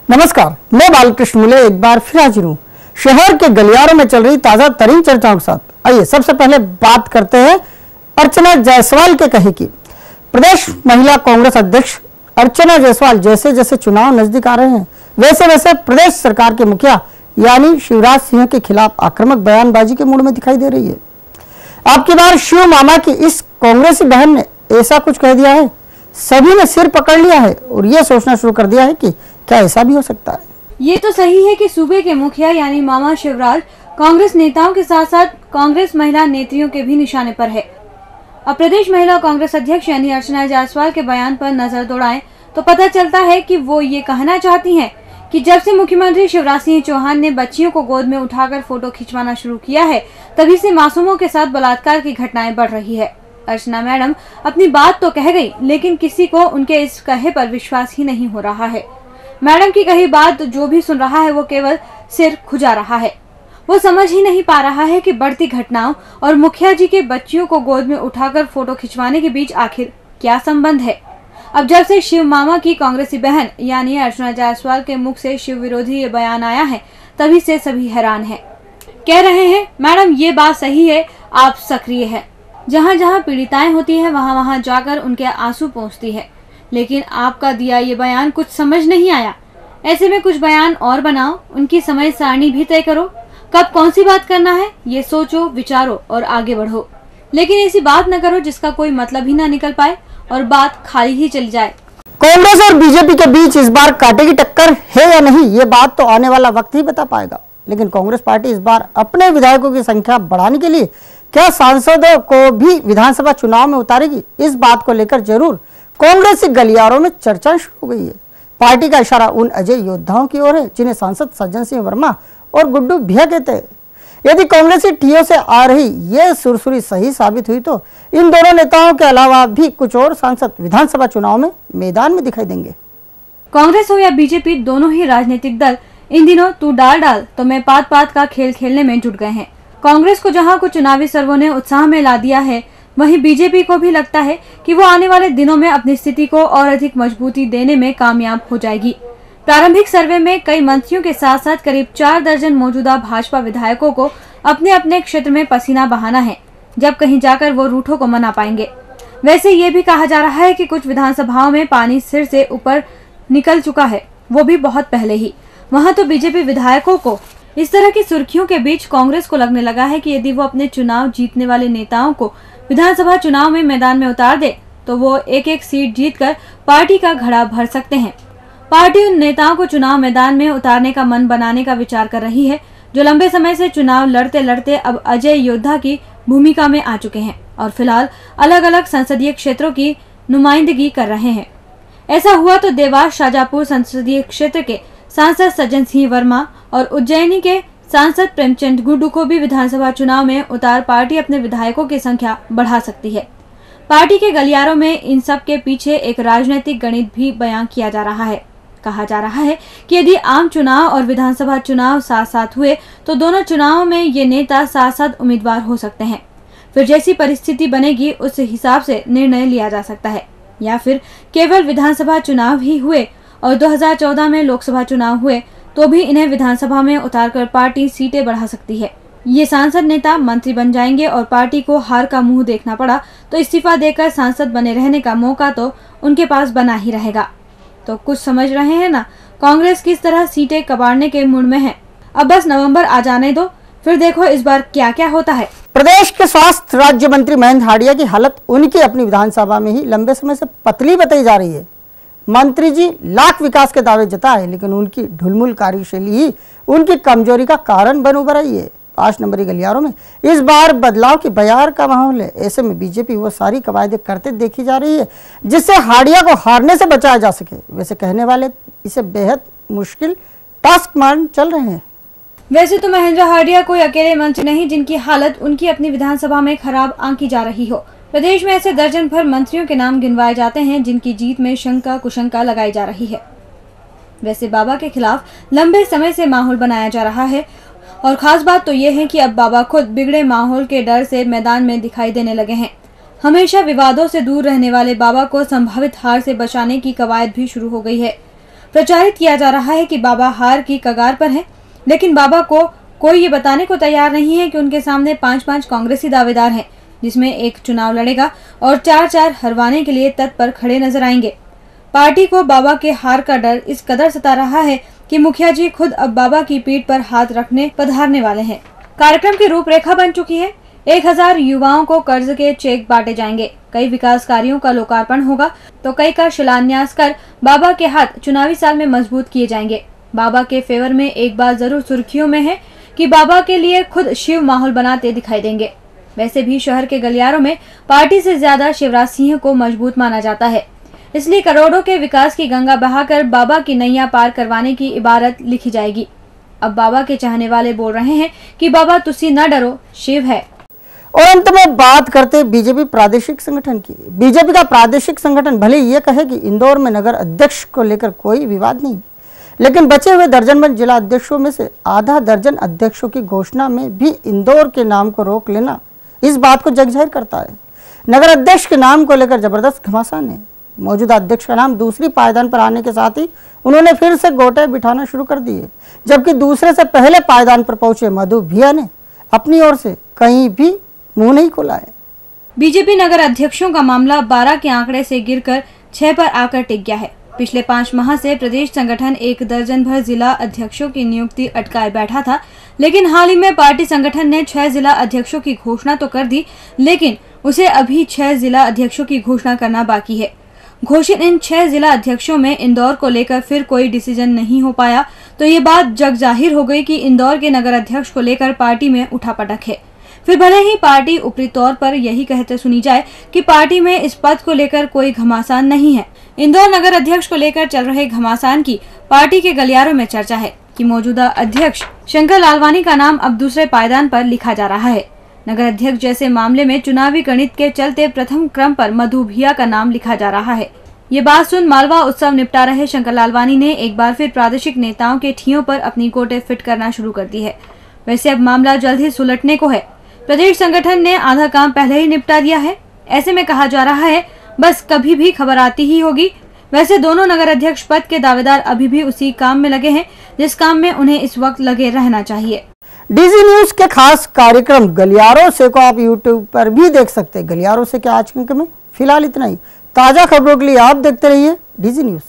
नमस्कार, मैं बालकृष्ण मुले एक बार फिर हाजिर हूँ शहर के गलियारों में चल रही ताजा तरीन चर्चाओं के साथ। आइए सबसे पहले बात करते हैं अर्चना जायसवाल के कहे की। प्रदेश महिला कांग्रेस अध्यक्ष अर्चना जायसवाल जैसे जैसे चुनाव नजदीक आ रहे हैं वैसे वैसे प्रदेश सरकार के मुखिया यानी शिवराज सिंह के खिलाफ आक्रामक बयानबाजी के मूड में दिखाई दे रही है। आपकी बार शिव मामा की इस कांग्रेसी बहन ने ऐसा कुछ कह दिया है, सभी ने सिर पकड़ लिया है और यह सोचना शुरू कर दिया है कि क्या ऐसा भी हो सकता है। ये तो सही है कि सूबे के मुखिया यानी मामा शिवराज कांग्रेस नेताओं के साथ साथ कांग्रेस महिला नेत्रियों के भी निशाने पर है। अब प्रदेश महिला कांग्रेस अध्यक्ष यानी अर्चना जायसवाल के बयान पर नजर दौड़ाएं तो पता चलता है कि वो ये कहना चाहती हैं कि जब से मुख्यमंत्री शिवराज सिंह चौहान ने बच्चियों को गोद में उठाकर फोटो खिंचवाना शुरू किया है तभी से मासूमों के साथ बलात्कार की घटनाएं बढ़ रही है। अर्चना मैडम अपनी बात तो कह गई, लेकिन किसी को उनके इस कहे पर विश्वास ही नहीं हो रहा है। मैडम की कही बात जो भी सुन रहा है वो केवल सिर खुजा रहा है। वो समझ ही नहीं पा रहा है कि बढ़ती घटनाओं और मुखिया जी के बच्चियों को गोद में उठाकर फोटो खिंचवाने के बीच आखिर क्या संबंध है। अब जब से शिव मामा की कांग्रेसी बहन यानी अर्चना जायसवाल के मुख से शिव विरोधी ये बयान आया है तभी से सभी हैरान हैं। कह रहे हैं मैडम ये बात सही है, आप सक्रिय है, जहाँ जहाँ पीड़िताएं होती है वहाँ वहाँ जाकर उनके आंसू पहुँचती है, लेकिन आपका दिया ये बयान कुछ समझ नहीं आया। ऐसे में कुछ बयान और बनाओ, उनकी समय सारणी भी तय करो, कब कौन सी बात करना है ये सोचो, विचारो और आगे बढ़ो। लेकिन ऐसी बात न करो जिसका कोई मतलब ही ना निकल पाए और बात खाली ही चली जाए। कांग्रेस और बीजेपी के बीच इस बार कांटे की टक्कर है या नहीं, ये बात तो आने वाला वक्त ही बता पाएगा। लेकिन कांग्रेस पार्टी इस बार अपने विधायकों की संख्या बढ़ाने के लिए क्या सांसदों को भी विधानसभा चुनाव में उतारेगी, इस बात को लेकर जरूर कांग्रेसी गलियारों में चर्चा शुरू हो गई है। पार्टी का इशारा उन अजय योद्धाओं की ओर है जिन्हें सांसद सज्जन सिंह वर्मा और गुड्डू भिया कहते हैं। यदि कांग्रेसी टीओ से आ रही ये सुरसुरी सही साबित हुई तो इन दोनों नेताओं के अलावा भी कुछ और सांसद विधानसभा चुनाव में मैदान में दिखाई देंगे। कांग्रेस हो या बीजेपी, दोनों ही राजनीतिक दल इन दिनों तू डाल डाल तो मैं पात पात का खेल खेलने में जुट गए हैं। कांग्रेस को जहां कुछ चुनावी सर्वों ने उत्साह में ला दिया है, वहीं बीजेपी को भी लगता है कि वो आने वाले दिनों में अपनी स्थिति को और अधिक मजबूती देने में कामयाब हो जाएगी। प्रारंभिक सर्वे में कई मंत्रियों के साथ साथ करीब 4 दर्जन मौजूदा भाजपा विधायकों को अपने अपने क्षेत्र में पसीना बहाना है, जब कहीं जाकर वो रूठों को मना पाएंगे। वैसे ये भी कहा जा रहा है कि कुछ विधानसभाओं में पानी सिर से ऊपर निकल चुका है, वो भी बहुत पहले ही। वहाँ तो बीजेपी विधायकों को इस तरह की सुर्खियों के बीच कांग्रेस को लगने लगा है कि यदि वो अपने चुनाव जीतने वाले नेताओं को विधानसभा चुनाव में मैदान में उतार दे तो वो एक एक सीट जीतकर पार्टी का घड़ा भर सकते हैं। पार्टी उन नेताओं को चुनाव मैदान में उतारने का मन बनाने का विचार कर रही है जो लंबे समय से चुनाव लड़ते लड़ते अब अजय योद्धा की भूमिका में आ चुके हैं और फिलहाल अलग अलग संसदीय क्षेत्रों की नुमाइंदगी कर रहे हैं। ऐसा हुआ तो देवास शाजापुर संसदीय क्षेत्र के सांसद सज्जन सिंह वर्मा और उज्जैनी के सांसद प्रेमचंद गुड्डू को भी विधानसभा चुनाव में उतार पार्टी अपने विधायकों की संख्या बढ़ा सकती है। पार्टी के गलियारों में इन सब के पीछे एक राजनीतिक गणित भी बयां किया जा रहा है। कहा जा रहा है कि यदि आम चुनाव और विधानसभा चुनाव साथ साथ हुए तो दोनों चुनावों में ये नेता साथ साथ उम्मीदवार हो सकते हैं। फिर जैसी परिस्थिति बनेगी उस हिसाब से निर्णय लिया जा सकता है, या फिर केवल विधानसभा चुनाव ही हुए और 2014 में लोकसभा चुनाव हुए तो भी इन्हें विधानसभा में उतारकर पार्टी सीटें बढ़ा सकती है। ये सांसद नेता मंत्री बन जाएंगे और पार्टी को हार का मुंह देखना पड़ा तो इस्तीफा देकर सांसद बने रहने का मौका तो उनके पास बना ही रहेगा। तो कुछ समझ रहे हैं ना कांग्रेस किस तरह सीटें कबाड़ने के मूड में है। अब बस नवंबर आ जाने दो, फिर देखो इस बार क्या क्या होता है। प्रदेश के स्वास्थ्य राज्य मंत्री महेंद्र हांडिया की हालत उनकी अपनी विधानसभा में ही लंबे समय से पतली बताई जा रही है। मंत्री जी लाख विकास के दावे जताए, लेकिन उनकी ढुलमुल कार्यशैली ही उनकी कमजोरी का कारण बन उभर रही है। 5 नंबरी गलियारों में इस बार बदलाव की बयार का माहौल है। ऐसे में बीजेपी वो सारी कवायदे करते देखी जा रही है जिससे हांडिया को हारने से बचाया जा सके। वैसे कहने वाले इसे बेहद मुश्किल टास्क मान चल रहे हैं। वैसे तो महेंद्र हांडिया कोई अकेले मंत्री नहीं जिनकी हालत उनकी अपनी विधानसभा में खराब आंकी जा रही हो। प्रदेश में ऐसे दर्जन भर मंत्रियों के नाम गिनवाए जाते हैं जिनकी जीत में शंका कुशंका लगाई जा रही है। वैसे बाबा के खिलाफ लंबे समय से माहौल बनाया जा रहा है और खास बात तो ये है कि अब बाबा खुद बिगड़े माहौल के डर से मैदान में दिखाई देने लगे हैं। हमेशा विवादों से दूर रहने वाले बाबा को संभावित हार से बचाने की कवायद भी शुरू हो गई है। प्रचारित किया जा रहा है कि बाबा हार की कगार पर हैं, लेकिन बाबा को कोई ये बताने को तैयार नहीं है कि उनके सामने 5-5 कांग्रेसी दावेदार हैं, जिसमें एक चुनाव लड़ेगा और 4-4 हरवाने के लिए तत्पर खड़े नजर आएंगे। पार्टी को बाबा के हार का डर इस कदर सता रहा है कि मुखिया जी खुद अब बाबा की पीठ पर हाथ रखने पधारने वाले हैं। कार्यक्रम की रूपरेखा बन चुकी है। 1000 युवाओं को कर्ज के चेक बांटे जाएंगे, कई विकास कार्यों का लोकार्पण होगा तो कई का शिलान्यास कर बाबा के हाथ चुनावी साल में मजबूत किए जाएंगे। बाबा के फेवर में एक बात जरूर सुर्खियों में है कि बाबा के लिए खुद शिव माहौल बनाते दिखाई देंगे। वैसे भी शहर के गलियारों में पार्टी से ज्यादा शिवराज सिंह को मजबूत माना जाता है, इसलिए करोड़ों के विकास की गंगा बहाकर बाबा की नैया पार करवाने की इबारत लिखी जाएगी। अब बाबा के चाहने वाले बोल रहे हैं कि बाबा तुसी न डरो, शिव है। और अंत में बात करते बीजेपी प्रादेशिक संगठन की। बीजेपी का प्रादेशिक संगठन भले ये कहे कि इंदौर में नगर अध्यक्ष को लेकर कोई विवाद नहीं, लेकिन बचे हुए दर्जनबंद जिला अध्यक्षों में से आधा दर्जन अध्यक्षों की घोषणा में भी इंदौर के नाम को रोक लेना इस बात को जगजाहिर करता है। नगर अध्यक्ष के नाम को लेकर जबरदस्त घमासान है। मौजूदा अध्यक्ष का नाम दूसरी पायदान पर आने के साथ ही उन्होंने फिर से गोटे बिठाना शुरू कर दिए, जबकि दूसरे से पहले पायदान पर पहुंचे मधु भिया ने अपनी ओर से कहीं भी मुंह नहीं खोला है। बीजेपी नगर अध्यक्षों का मामला 12 के आंकड़े से गिरकर 6 पर आकर टिक गया है। पिछले 5 माह से प्रदेश संगठन एक दर्जन भर जिला अध्यक्षों की नियुक्ति अटकाए बैठा था, लेकिन हाल ही में पार्टी संगठन ने 6 जिला अध्यक्षों की घोषणा तो कर दी, लेकिन उसे अभी 6 जिला अध्यक्षों की घोषणा करना बाकी है। घोषित इन 6 जिला अध्यक्षों में इंदौर को लेकर फिर कोई डिसीजन नहीं हो पाया, तो ये बात जग जाहिर हो गई कि इंदौर के नगर अध्यक्ष को लेकर पार्टी में उठापटक है। फिर भले ही पार्टी ऊपरी तौर पर यही कहते सुनी जाए कि पार्टी में इस पद को लेकर कोई घमासान नहीं है, इंदौर नगर अध्यक्ष को लेकर चल रहे घमासान की पार्टी के गलियारों में चर्चा है कि मौजूदा अध्यक्ष शंकर लालवानी का नाम अब दूसरे पायदान पर लिखा जा रहा है। नगर अध्यक्ष जैसे मामले में चुनावी गणित के चलते प्रथम क्रम पर मधु भिया का नाम लिखा जा रहा है। ये बात सुन मालवा उत्सव निपटा रहे शंकर लालवानी ने एक बार फिर प्रादेशिक नेताओं के ठियों पर अपनी कोटे फिट करना शुरू कर दी है। वैसे अब मामला जल्द ही सुलटने को है। प्रदेश संगठन ने आधा काम पहले ही निपटा दिया है। ऐसे में कहा जा रहा है बस कभी भी खबर आती ही होगी। वैसे दोनों नगर अध्यक्ष पद के दावेदार अभी भी उसी काम में लगे हैं जिस काम में उन्हें इस वक्त लगे रहना चाहिए। डीजी न्यूज के खास कार्यक्रम गलियारों से को आप यूट्यूब पर भी देख सकते हैं। गलियारों से क्या आज के अंक में फिलहाल इतना ही। ताजा खबरों के लिए आप देखते रहिए डीजी न्यूज।